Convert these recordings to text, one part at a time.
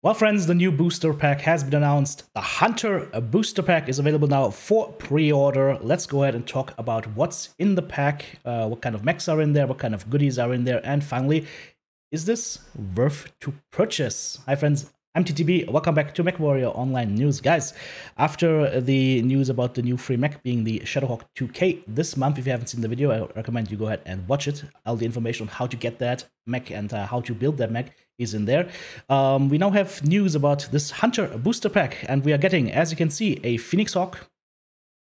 Well, friends, the new booster pack has been announced. The Hunter booster pack is available now for pre-order. Let's go ahead and talk about what's in the pack, what kind of mechs are in there, what kind of goodies are in there, and finally, is this worth to purchase? Hi, friends. I'm TTB. Welcome back to Mechwarrior Online News. Guys, after the news about the new free mech being the Shadowhawk 2K this month, if you haven't seen the video, I recommend you go ahead and watch it. All the information on how to get that mech and how to build that mech is in there. We now have news about this Hunter booster pack, and we are getting, as you can see, a Phoenix Hawk,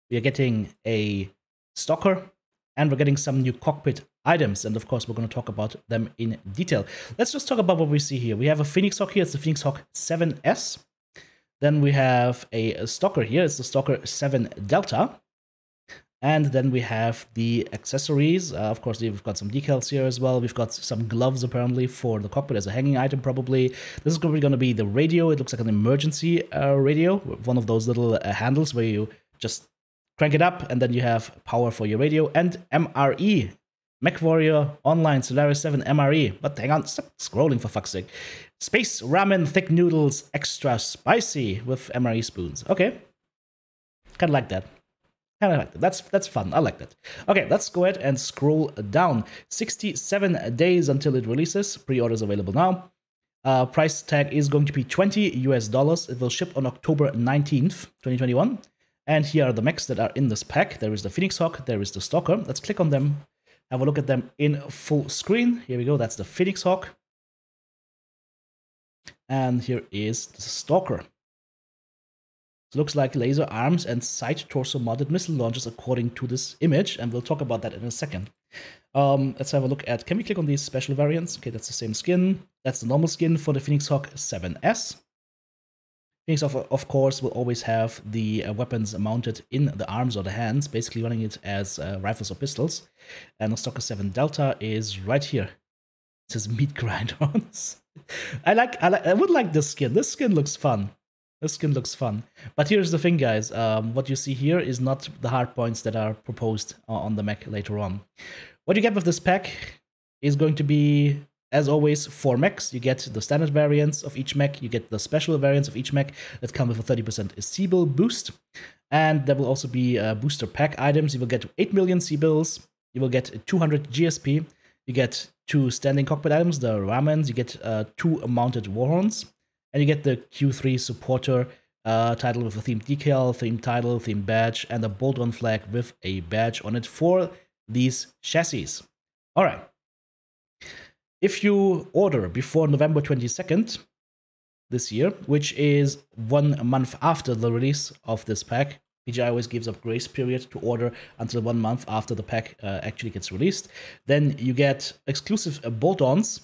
we are getting a Stalker, and we're getting some new cockpit items, and of course we're going to talk about them in detail. Let's just talk about what we see here. We have a Phoenix Hawk here, it's the Phoenix Hawk 7S. Then we have a Stalker here, it's the Stalker 7 Delta. And then we have the accessories. Of course, we've got some decals here as well. We've got some gloves, apparently, for the cockpit as a hanging item, probably. This is probably going to be the radio. It looks like an emergency radio, one of those little handles where you just crank it up, and then you have power for your radio. And MRE, Mechwarrior Online Solaris 7 MRE. But hang on, stop scrolling for fuck's sake. Space Ramen Thick Noodles Extra Spicy with MRE spoons. Okay, kind of like that. That's fun. I like that. Okay, let's go ahead and scroll down. 67 days until it releases. Pre-orders available now. Price tag is going to be $20 US. It will ship on October 19th, 2021. And here are the mechs that are in this pack. There is the Phoenix Hawk, there is the Stalker. Let's click on them, have a look at them in full screen. Here we go, that's the Phoenix Hawk. And here is the Stalker. It looks like laser arms and side torso mounted missile launchers according to this image, and we'll talk about that in a second. Let's have a look at, can we click on these special variants? Okay, that's the same skin. That's the normal skin for the Phoenix Hawk 7S. Phoenix Hawk, of course, will always have the weapons mounted in the arms or the hands, basically running it as rifles or pistols. And the Stalker 7 Delta is right here. It says meat grind-ons. I would like this skin. This skin looks fun. This skin looks fun. But here's the thing, guys. What you see here is not the hard points that are proposed on the mech later on. What you get with this pack is going to be, as always, 4 mechs. You get the standard variants of each mech. You get the special variants of each mech that come with a 30% C-bill boost. And there will also be booster pack items. You will get 8 million C-bills. You will get 200 GSP. You get 2 standing cockpit items, the ramens. You get 2 mounted warhorns. And you get the Q3 supporter title with a themed decal, themed title, themed badge, and a bolt-on flag with a badge on it for these chassis. All right. If you order before November 22nd this year, which is 1 month after the release of this pack, PGI always gives a grace period to order until 1 month after the pack actually gets released, then you get exclusive bolt-ons.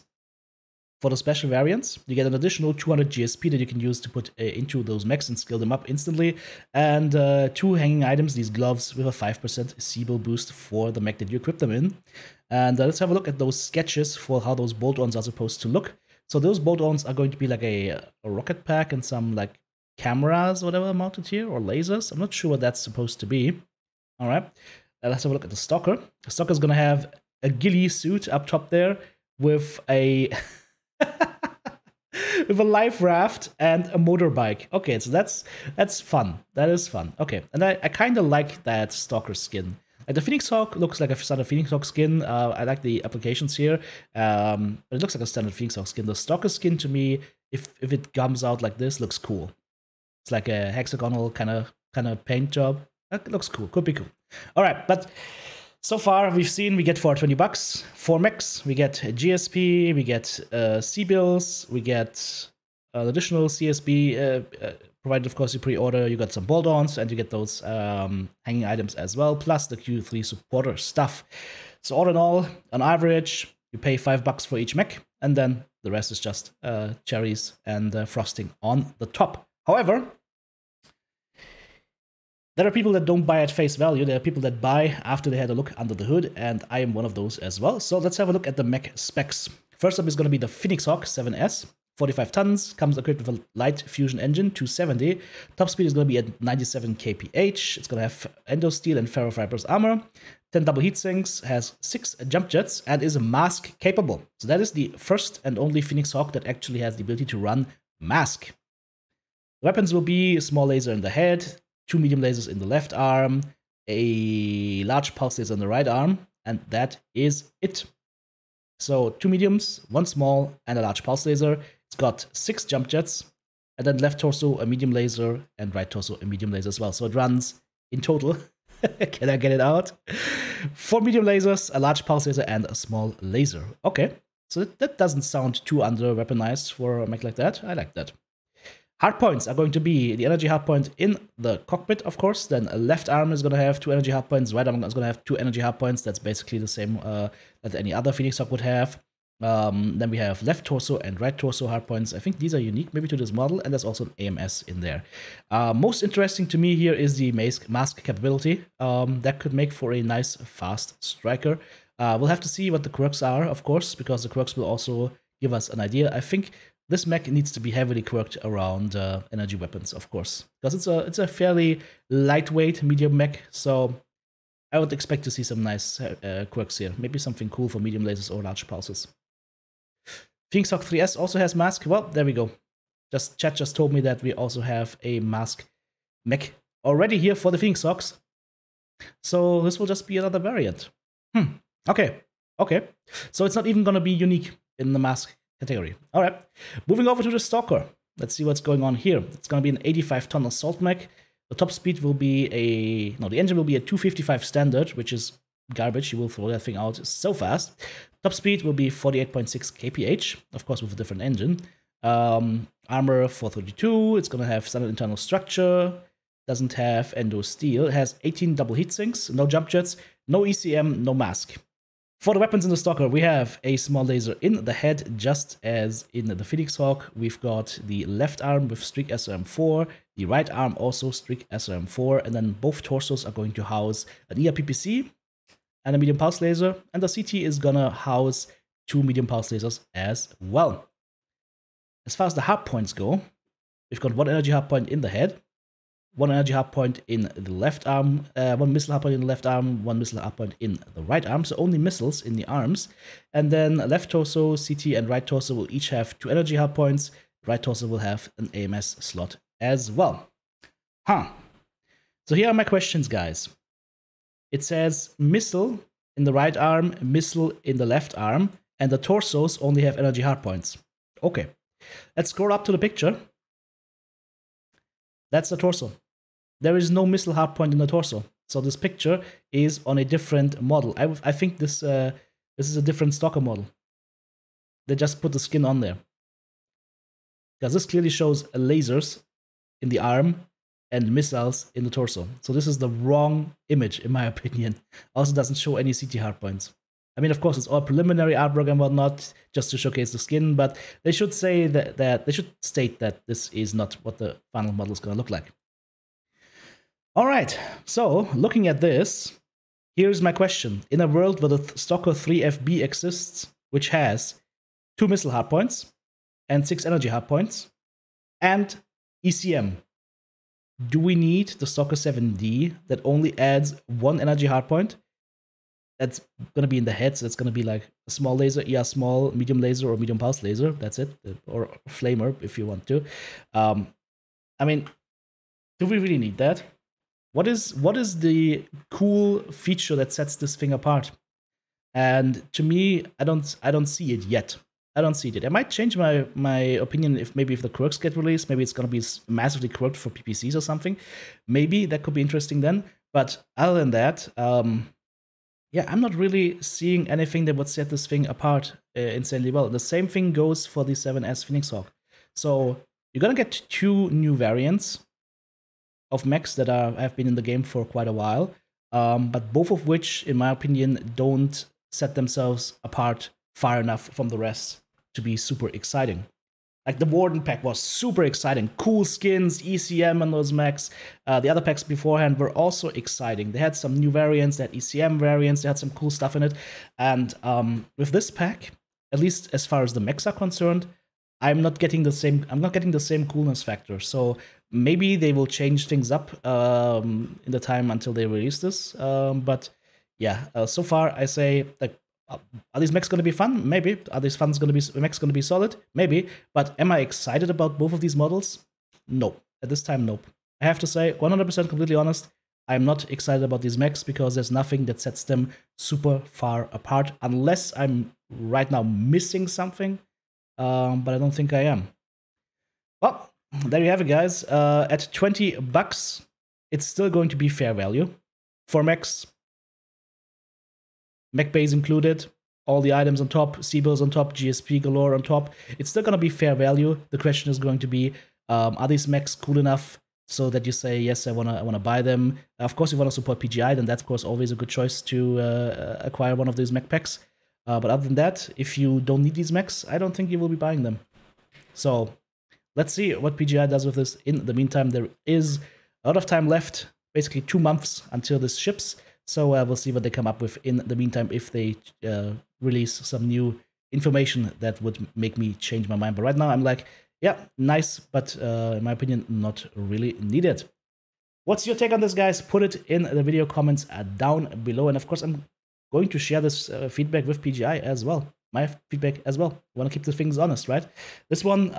For the special variants, you get an additional 200 GSP that you can use to put into those mechs and skill them up instantly, and 2 hanging items, these gloves with a 5% C-bill boost for the mech that you equip them in. And let's have a look at those sketches for how those bolt-ons are supposed to look. So those bolt-ons are going to be like a rocket pack and some like cameras or whatever mounted here, or lasers. I'm not sure what that's supposed to be. All right, let's have a look at the Stalker. The Stalker is going to have a ghillie suit up top there with a... with a life raft and a motorbike. Okay, so that's fun. That is fun. Okay, and I kind of like that Stalker skin. Like the Phoenix Hawk looks like a standard Phoenix Hawk skin. I like the applications here, but it looks like a standard Phoenix Hawk skin. The Stalker skin, to me, if it comes out like this, looks cool. It's like a hexagonal kind of paint job. That looks cool. Could be cool. All right, but so far, we've seen we get for $20 4 mechs. We get GSP, we get C-bills, we get additional CSB, provided, of course, you pre-order. You got some bolt-ons, and you get those hanging items as well, plus the Q3 supporter stuff. So all in all, on average, you pay $5 for each mech, and then the rest is just cherries and frosting on the top. However, there are people that don't buy at face value. There are people that buy after they had a look under the hood, and I am one of those as well. So let's have a look at the mech specs. First up is going to be the Phoenix Hawk 7S. 45 tons, comes equipped with a light fusion engine, 270. Top speed is going to be at 97 kph. It's going to have endo steel and ferrofibrous armor. 10 double heat sinks, has 6 jump jets, and is mask capable. So that is the first and only Phoenix Hawk that actually has the ability to run mask. Weapons will be a small laser in the head, 2 medium lasers in the left arm, a large pulse laser in the right arm, and that is it. So 2 mediums, 1 small, and a large pulse laser. It's got 6 jump jets, and then left torso a medium laser, and right torso a medium laser as well. So it runs in total. Can I get it out? 4 medium lasers, a large pulse laser, and a small laser. Okay, so that doesn't sound too under-weaponized for a mech like that. I like that. Hardpoints are going to be the energy hardpoint in the cockpit, of course. Then a left arm is going to have 2 energy hardpoints. Right arm is going to have 2 energy hardpoints. That's basically the same that any other Phoenix Hawk would have. Then we have left torso and right torso hardpoints. I think these are unique maybe to this model, and there's also an AMS in there. Most interesting to me here is the mask capability. That could make for a nice, fast striker. We'll have to see what the quirks are, of course, because the quirks will also give us an idea. I think this mech needs to be heavily quirked around energy weapons, of course, because it's a fairly lightweight medium mech, so I would expect to see some nice quirks here. Maybe something cool for medium lasers or large pulses. Phoenix Hawk 3S also has mask. Well, there we go. Chat just told me that we also have a mask mech already here for the Phoenix Hawks. So this will just be another variant. Okay. So it's not even going to be unique in the mask category. All right, moving over to the Stalker. Let's see what's going on here. It's going to be an 85-ton assault mech. The top speed will be the engine will be a 255 standard, which is garbage. You will throw that thing out so fast. Top speed will be 48.6 kph, of course, with a different engine. Armor 432. It's going to have standard internal structure. Doesn't have endo steel. It has 18 double heat sinks, no jump jets, no ECM, no mask. For the weapons in the Stalker, we have a small laser in the head, just as in the Phoenix Hawk. We've got the left arm with Streak SRM4, the right arm also Streak SRM4, and then both torsos are going to house an ERPPC and a medium pulse laser, and the CT is gonna house 2 medium pulse lasers as well. As far as the hardpoints go, we've got 1 energy hardpoint in the head, 1 energy hardpoint in the left arm, 1 missile hardpoint in the left arm, 1 missile hardpoint in the right arm, so only missiles in the arms. And then left torso, CT, and right torso will each have 2 energy hardpoints. Right torso will have an AMS slot as well. So here are my questions, guys. It says missile in the right arm, missile in the left arm, and the torsos only have energy hardpoints. Okay, let's scroll up to the picture. That's the torso. There is no missile hardpoint in the torso, so this picture is on a different model. I think this is a different Stalker model. They just put the skin on there, because this clearly shows lasers in the arm and missiles in the torso. So this is the wrong image, in my opinion. Also doesn't show any CT hardpoints. I mean, of course, it's all preliminary artwork and whatnot, just to showcase the skin, but they should say that they should state that this is not what the final model is going to look like. All right, so looking at this, here's my question. In a world where the Stalker 3FB exists, which has 2 missile hardpoints and 6 energy hardpoints and ECM, do we need the Stalker 7D that only adds 1 energy hardpoint? That's going to be in the head, so it's going to be like a small laser, small, medium laser, or medium pulse laser. That's it, or flamer if you want to. I mean, do we really need that? What is the cool feature that sets this thing apart? And to me, I don't see it yet. I don't see it yet. I might change my opinion if the quirks get released. Maybe it's going to be massively quirked for PPCs or something. Maybe that could be interesting then. But other than that, yeah, I'm not really seeing anything that would set this thing apart insanely well. The same thing goes for the 7S Phoenix Hawk. So you're going to get 2 new variants of mechs that have been in the game for quite a while, but both of which, in my opinion, don't set themselves apart far enough from the rest to be super exciting. Like the Warden pack was super exciting. Cool skins, ECM on those mechs. The other packs beforehand were also exciting. They had some new variants, they had ECM variants, they had some cool stuff in it. And with this pack, at least as far as the mechs are concerned, I'm not getting the same coolness factor. So maybe they will change things up in the time until they release this. But yeah, so far I say, like, Are these mechs going to be fun? Maybe. Are these mechs going to be solid? Maybe. But am I excited about both of these models? Nope. At this time, nope. I have to say, 100% completely honest, I'm not excited about these mechs because there's nothing that sets them super far apart, unless I'm right now missing something, but I don't think I am. Well, there you have it, guys. At $20, it's still going to be fair value. 4 mechs, mech base included, all the items on top, C-bills on top, GSP galore on top. It's still going to be fair value. The question is going to be, are these mechs cool enough so that you say, yes, I wanna buy them? Of course, if you want to support PGI, then that's, of course, always a good choice to acquire one of these mech packs. But other than that, if you don't need these mechs, I don't think you will be buying them. So let's see what PGI does with this. In the meantime, there is a lot of time left, basically 2 months until this ships. So we'll see what they come up with in the meantime, if they release some new information that would make me change my mind. But right now, I'm like, yeah, nice, but in my opinion, not really needed. What's your take on this, guys? Put it in the video comments down below. And of course, I'm going to share this feedback with PGI as well. My feedback as well. I want to keep the things honest, right? This one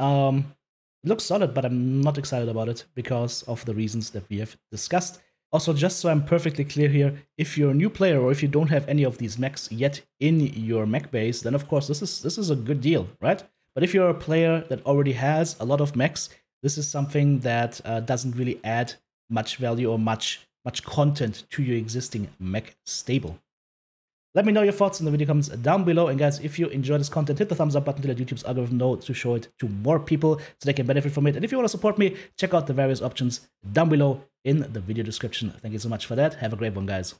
looks solid, but I'm not excited about it because of the reasons that we have discussed. Also, just so I'm perfectly clear here, if you're a new player or if you don't have any of these mechs yet in your mech base, then of course this is a good deal, right? But if you're a player that already has a lot of mechs, this is something that doesn't really add much value or much content to your existing mech stable. Let me know your thoughts in the video comments down below. And guys, if you enjoy this content, hit the thumbs up button to let YouTube's algorithm know to show it to more people so they can benefit from it. And if you want to support me, check out the various options down below in the video description. Thank you so much for that. Have a great one, guys.